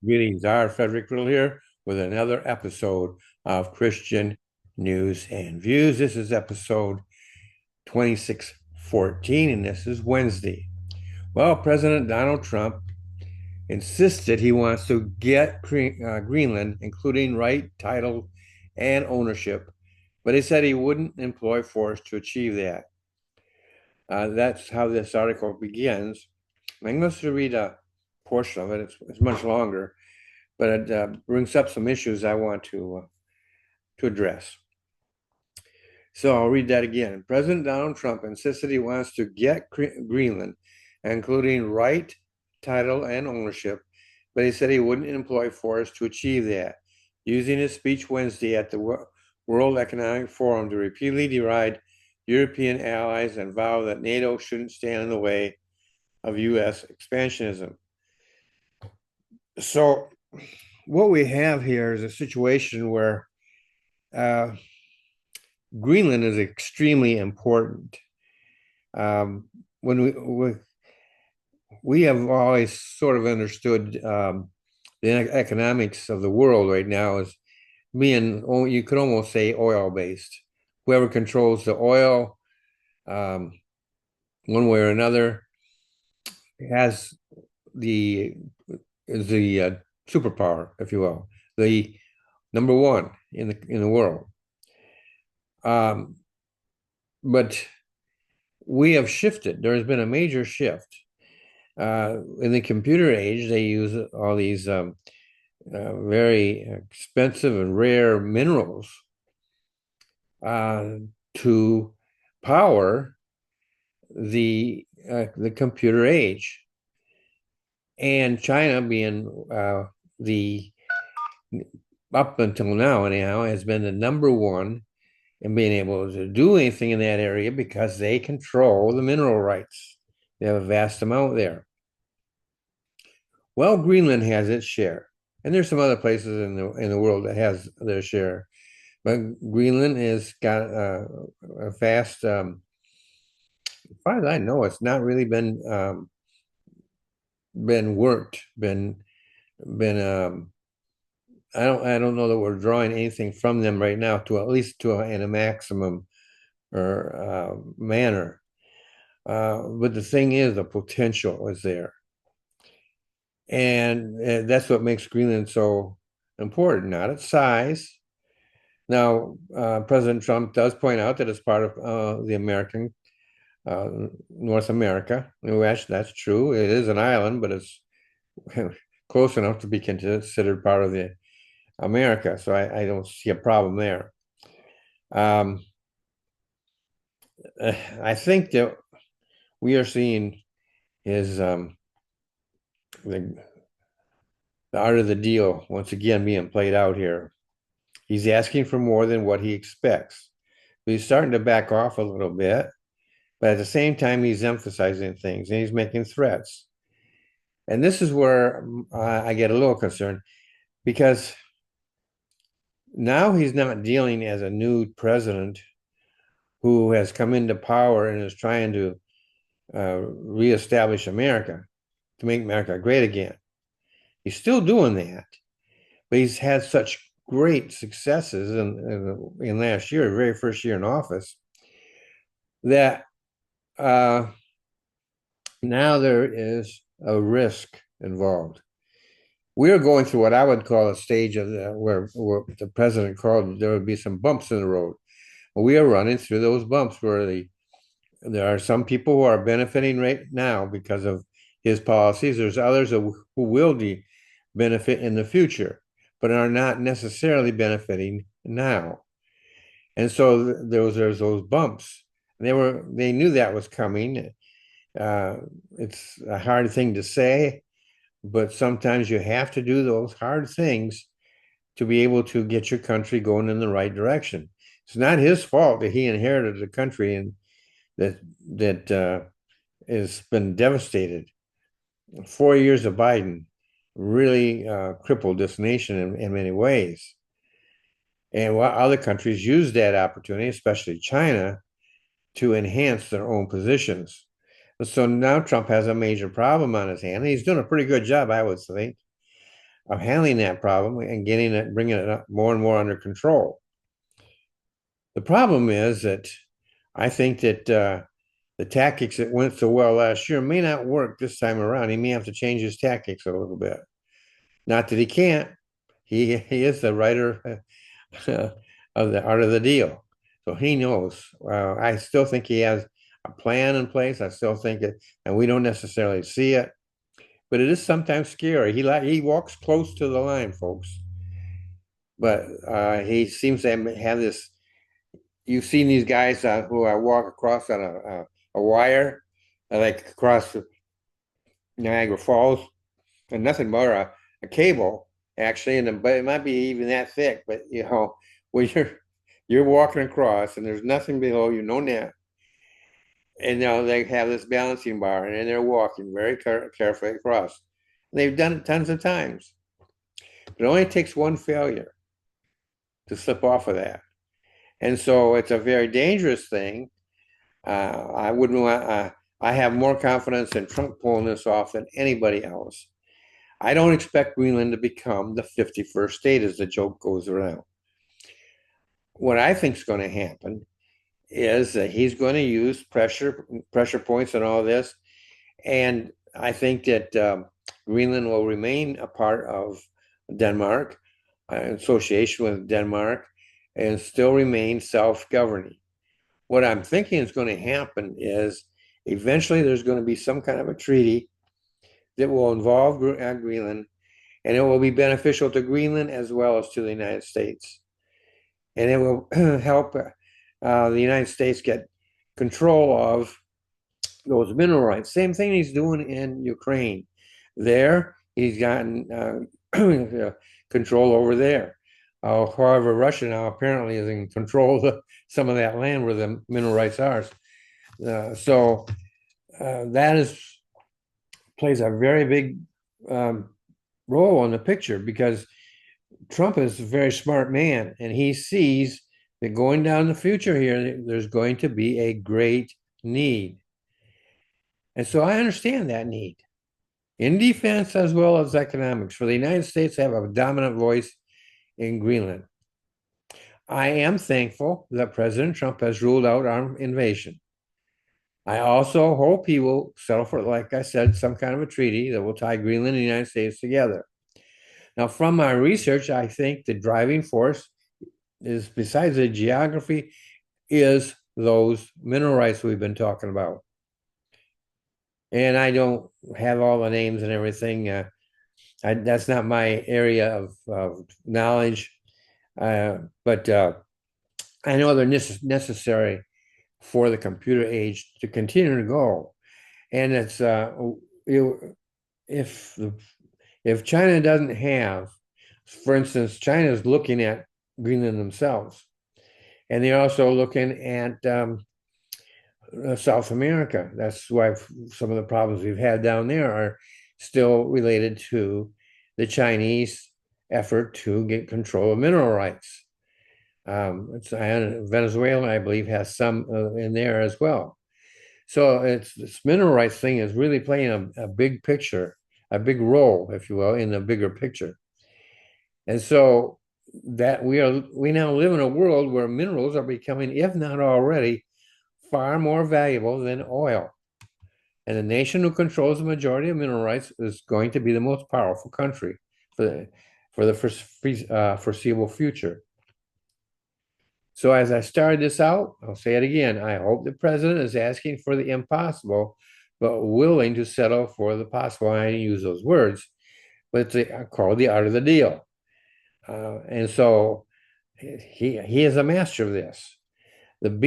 Greetings, our Frederick Riddle here with another episode of Christian News and Views. This is episode 2614, and this is Wednesday. Well, President Donald Trump insisted he wants to get Greenland, including right, title, and ownership, but he said he wouldn't employ force to achieve that. That's how this article begins. I'm going to read a portion of it. It's much longer, but it brings up some issues I want to address. So I'll read that again. President Donald Trump insisted he wants to get Greenland, including right, title, and ownership, but he said he wouldn't employ force to achieve that, using his speech Wednesday at the World Economic Forum to repeatedly deride European allies and vow that NATO shouldn't stand in the way of U.S. expansionism. So what we have here is a situation where Greenland is extremely important. When we have always sort of understood the economics of the world right now as being, you could almost say, oil-based. Whoever controls the oil, one way or another, has the superpower, if you will, the number one in the world. But we have shifted. There has been a major shift. In the computer age, they use all these very expensive and rare minerals to power the computer age. And China being the up until now anyhow has been the number one in being able to do anything in that area because they control the mineral rights. They have a vast amount there. Well, Greenland has its share, and there's some other places in the world that has their share, but Greenland has got a vast. As far as I know, it's not really been worked. I don't know that we're drawing anything from them right now to at least in a maximum or manner. But the thing is, the potential is there. And that's what makes Greenland so important, not its size. Now, President Trump does point out that it's part of the American North America. That's true. It is an island, but it's close enough to be considered part of the America. So I don't see a problem there. I think that we are seeing his the art of the deal once again being played out here. He's asking for more than what he expects. But he's starting to back off a little bit, but at the same time, he's emphasizing things and he's making threats. And this is where I get a little concerned because now he's not dealing as a new president who has come into power and is trying to reestablish America, to make America great again. He's still doing that, but he's had such great successes in last year, very first year in office, that now there is a risk involved. We are going through what I would call a stage of where the president called there would be some bumps in the road. Well, we are running through those bumps where there are some people who are benefiting right now because of his policies. There's others who will benefit in the future, but are not necessarily benefiting now. And so there's those bumps. They knew that was coming. It's a hard thing to say, but sometimes you have to do those hard things to be able to get your country going in the right direction. It's not his fault that he inherited a country and that has been devastated. 4 years of Biden really crippled this nation in many ways. And while other countries use that opportunity, especially China, to enhance their own positions. So now Trump has a major problem on his hand. He's doing a pretty good job, I would think. of handling that problem and bringing it up more and more under control. The problem is that I think that the tactics that went so well last year may not work this time around. He may have to change his tactics a little bit. Not that he can't. He is the writer of the art of the deal, so he knows. I still think he has a plan in place. I still think it, and we don't necessarily see it, but it is sometimes scary. He walks close to the line, folks, but he seems to have this. You've seen these guys who walk across on a wire, like across Niagara Falls, and nothing but a cable actually, but it might be even that thick. But when you're walking across and there's nothing below you, no net, and they have this balancing bar, and then they're walking very carefully across. And they've done it tons of times, but it only takes one failure to slip off of that, and so it's a very dangerous thing. I wouldn't want. I have more confidence in Trump pulling this off than anybody else. I don't expect Greenland to become the 51st state as the joke goes around. What I think is going to happen is that he's going to use pressure points and all this. And I think that Greenland will remain a part of Denmark, association with Denmark, and still remain self-governing. What I'm thinking is going to happen is eventually there's going to be some kind of a treaty that will involve Greenland, and it will be beneficial to Greenland as well as to the United States. And it will help the United States get control of those mineral rights. Same thing he's doing in Ukraine. There, he's gotten control over there. However, Russia now apparently is in control of some of that land where the mineral rights are. So that plays a very big role in the picture, because Trump is a very smart man, and he sees that going down the future here, there's going to be a great need. And so I understand that need in defense as well as economics for the United States to have a dominant voice in Greenland. I am thankful that President Trump has ruled out armed invasion. I also hope he will settle for, like I said, some kind of a treaty that will tie Greenland and the United States together. Now, from my research, I think the driving force is, besides the geography, is those mineral rights we've been talking about. And I don't have all the names and everything. That's not my area of knowledge. But I know they're necessary for the computer age to continue to go. And it's if China doesn't have, for instance, China is looking at Greenland themselves, and they're also looking at South America. That's why some of the problems we've had down there are still related to the Chinese effort to get control of mineral rights. Venezuela, I believe, has some in there as well. So this mineral rights thing is really playing a big picture, a big role, if you will, in the bigger picture. And so that we now live in a world where minerals are becoming, if not already, far more valuable than oil. And the nation who controls the majority of mineral rights is going to be the most powerful country for the foreseeable future. So as I started this out, I'll say it again. I hope the president is asking for the impossible, but willing to settle for the possible. I didn't use those words, but it's called the art of the deal. And so he is a master of this. That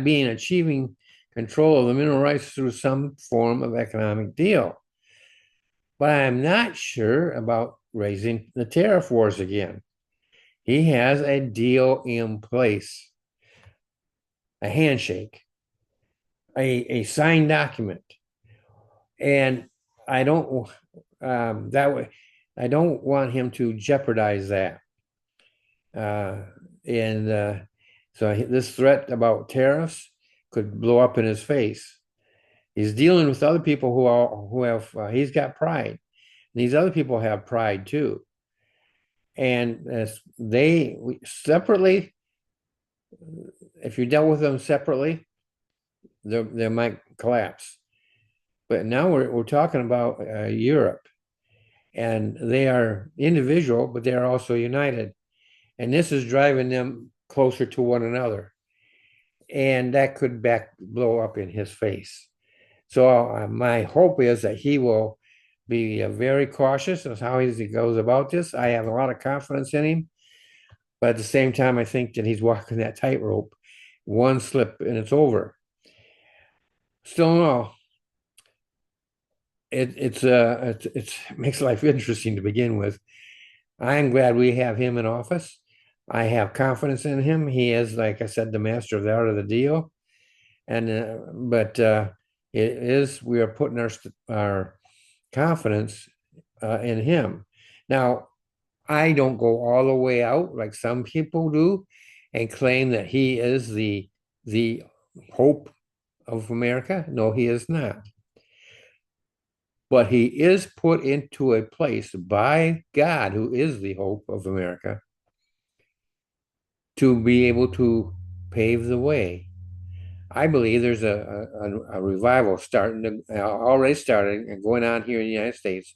being achieving control of the mineral rights through some form of economic deal. But I'm not sure about raising the tariff wars again. He has a deal in place, a handshake, a signed document, and I don't I don't want him to jeopardize that. So this threat about tariffs could blow up in his face. He's dealing with other people who have he's got pride. These other people have pride too. And as separately, if you dealt with them separately, they might collapse. But now we're talking about Europe, and they are individual, but they are also united. And this is driving them closer to one another. And that could blow up in his face. So my hope is that he will be very cautious as how he goes about this. I have a lot of confidence in him, but at the same time, I think that he's walking that tightrope. One slip and it's over. Still, no, it makes life interesting to begin with. I am glad we have him in office. I have confidence in him. He is, like I said, the master of the art of the deal. And but it is we are putting our confidence in him. Now, I don't go all the way out like some people do and claim that he is the hope of America. No, he is not. But he is put into a place by God, who is the hope of America, to be able to pave the way. I believe there's a revival already starting and going on here in the United States,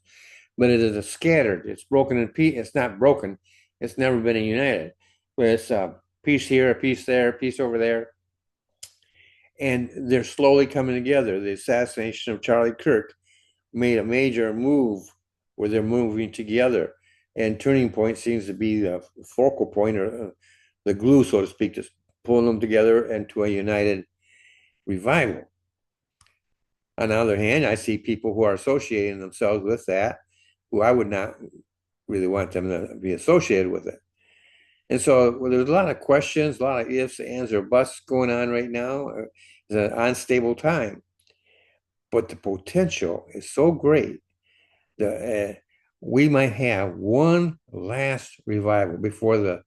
but it is a scattered. It's broken in piece. It's not broken. It's never been united. But it's a piece here, a piece there, a piece over there, and they're slowly coming together. The assassination of Charlie Kirk made a major move where they're moving together, and Turning Point seems to be the focal point or the glue, so to speak, just pulling them together into a united revival. On the other hand, I see people who are associating themselves with that, who I would not really want them to be associated with it. And so there's a lot of questions, a lot of ifs, ands, or buts going on right now. It's an unstable time, but the potential is so great that we might have one last revival before the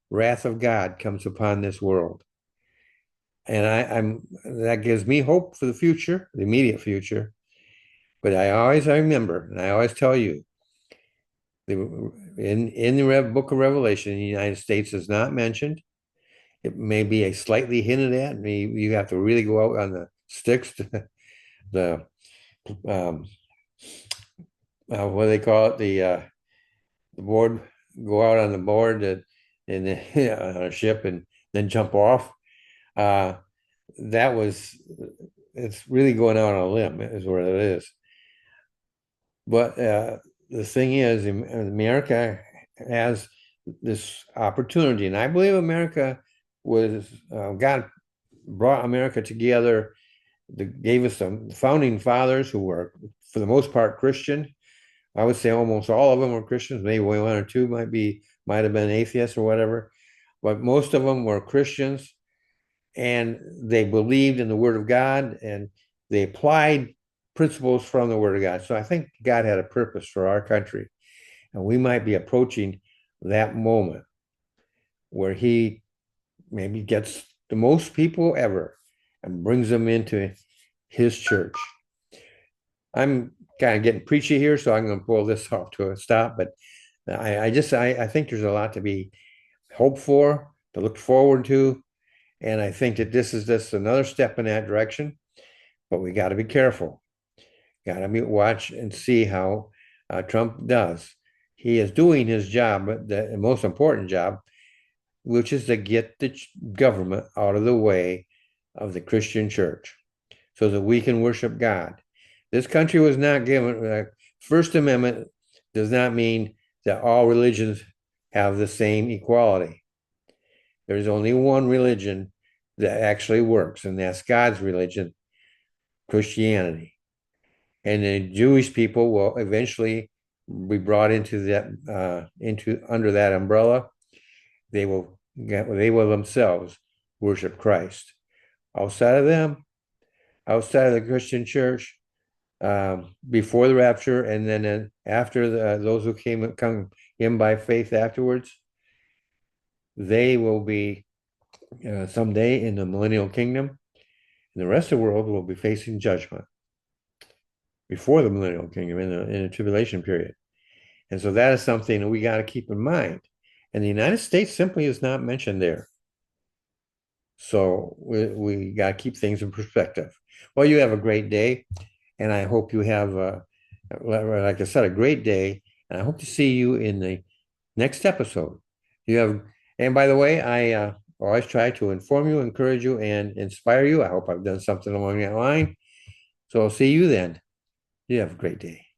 wrath of God comes upon this world. And I'm that gives me hope for the future, the immediate future. But I remember, and I always tell you, in the book of Revelation, the United States is not mentioned. It may be a slightly hinted at. Maybe you have to really go out on the sticks to the um, what do they call it? The board, go out on the board and on a ship and then jump off. Uh, that was it's really going out on a limb is what it is. But the thing is, America has this opportunity, and I believe America was God brought America together. Gave us some founding fathers who were, for the most part, Christian. I would say almost all of them were Christians. Maybe one or two might have been atheists or whatever, but most of them were Christians, and they believed in the Word of God and they applied principles from the Word of God. So I think God had a purpose for our country, and we might be approaching that moment where He maybe gets the most people ever and brings them into His church. I'm kind of getting preachy here, so I'm going to pull this off to a stop. But I think there's a lot to be hoped for, to look forward to, and I think that this is just another step in that direction. But we got to be careful. Got to watch and see how Trump does. He is doing his job, the most important job, which is to get the government out of the way of the Christian church so that we can worship God. This country was not given, First Amendment does not mean that all religions have the same equality. There's only one religion that actually works, and that's God's religion, Christianity. And the Jewish people will eventually be brought into into under that umbrella. They will themselves worship Christ. Outside of them, outside of the Christian church, before the rapture, and then after those who come in by faith afterwards, they will be someday in the millennial kingdom, and the rest of the world will be facing judgment. before the millennial kingdom in the tribulation period. And so that is something that we got to keep in mind. And the United States simply is not mentioned there. So we got to keep things in perspective. Well, you have a great day, and I hope you have, like I said, a great day. And I hope to see you in the next episode. You have, and by the way, I always try to inform you, encourage you, and inspire you. I hope I've done something along that line. So I'll see you then. You have a great day.